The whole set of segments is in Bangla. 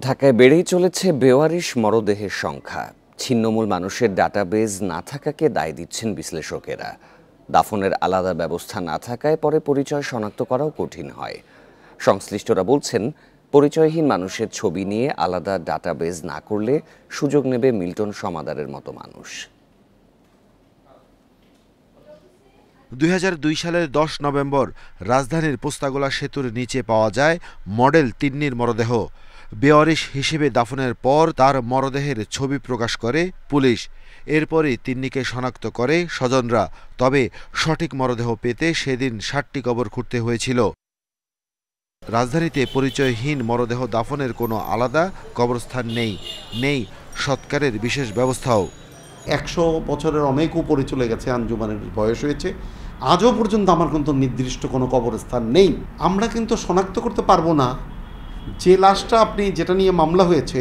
ঢাকায় বেড়েই চলেছে বেওয়ারিশ মরদেহের সংখ্যা। ছিন্নমূল মানুষের ডাটাবেজ না থাকাকে দায় দিচ্ছেন বিশ্লেষকেরা। দাফনের আলাদা ব্যবস্থা না থাকায় পরে পরিচয় শনাক্ত করাও কঠিন হয়। সংশ্লিষ্টরা বলছেন, পরিচয়হীন মানুষের ছবি নিয়ে আলাদা ডাটাবেজ না করলে সুযোগ নেবে মিল্টন সমাদারের মতো মানুষ। ২০০২ সালের ১০ নভেম্বর রাজধানীর পোস্তাগোলা সেতুর নিচে পাওয়া যায় মডেল তিন্নির মরদেহ। বেওয়ারিশ হিসেবে দাফনের পর তার মরদেহের ছবি প্রকাশ করে পুলিশ। এরপরই তিন্নিকে শনাক্ত করে স্বজনরা। তবে সঠিক মরদেহ পেতে সেদিন ৭টি কবর খুঁড়তে হয়েছিল। রাজধানীতে পরিচয়হীন মরদেহ দাফনের কোনো আলাদা কবরস্থান নেই সৎকারের বিশেষ ব্যবস্থাও। ১০০ বছরের অনেক উপরে চলে গেছে, আঞ্জুমানের বয়স হয়েছে, আজও পর্যন্ত আমার কিন্তু নির্দিষ্ট কোনো কবরস্থান নেই। আমরা কিন্তু শনাক্ত করতে পারবো না যে লাশটা আপনি যেটা নিয়ে মামলা হয়েছে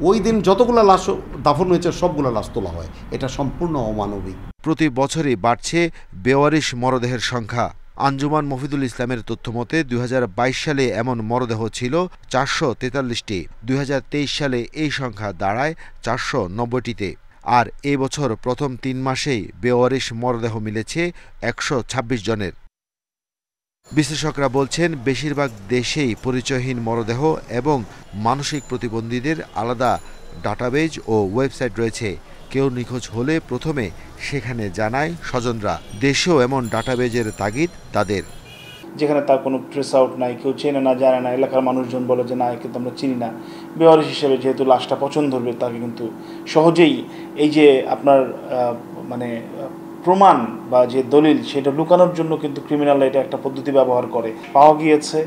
ওই দিন যতগুলো লাশ দাফন হয়েছে সবগুলো লাশ তোলা হয়। এটা সম্পূর্ণ অমানবিক। প্রতি বছরই বাড়ছে বেওয়ারিশ মরদেহের সংখ্যা। আঞ্জুমান মফিদুল ইসলামের তথ্যমতে ২০২২ সালে এমন মরদেহ ছিল ৪৪৩টি। ২০২৩ সালে এই সংখ্যা দাঁড়ায় ৪৯০টিতে। আর এ বছর প্রথম ৩ মাসেই বেওয়ারিশ মরদেহ মিলেছে ১২৬ জনের। বিশ্লেষকরা বলছেন, বেশিরভাগ দেশেই পরিচয়হীন মরদেহ এবং মানসিক প্রতিবন্ধীদের আলাদা ডাটাবেজ ও ওয়েবসাইট রয়েছে। কেউ নিখোঁজ হলে প্রথমে সেখানে জানায় স্বজনরা। দেশেও এমন ডাটাবেজের তাগিদ তাদের। যেখানে তার কোনো ট্রেস আউট নাই, কেউ চেনে না, জানে না, এলাকার মানুষজন বলে যে না, কিন্তু আমরা চিনি না। বেওয়ারিশ হিসেবে যেহেতু লাশটা পছন্দ ধরবে, তাকে কিন্তু সহজেই এই যে আপনার প্রমাণ বা যে দলিল সেটা লুকানোর জন্য কিন্তু ক্রিমিনালরা এটা একটা পদ্ধতি ব্যবহার করে। পাওয়া গিয়েছে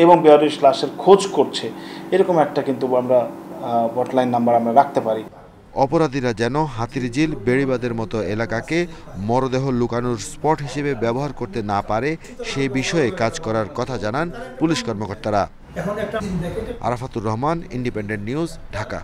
এবং বেওয়ারিশ লাশের খোঁজ করছে, এরকম একটা কিন্তু আমরা হটলাইন নাম্বার আমরা রাখতে পারি। অপরাধীরা যেন হাতিরঝিল, বেড়িবাঁধের মতো এলাকাকে মরদেহ লুকানোর স্পট হিসেবে ব্যবহার করতে না পারে সে বিষয়ে কাজ করার কথা জানান পুলিশ কর্মকর্তারা। Arafatur Rahman, independent news, Dhaka.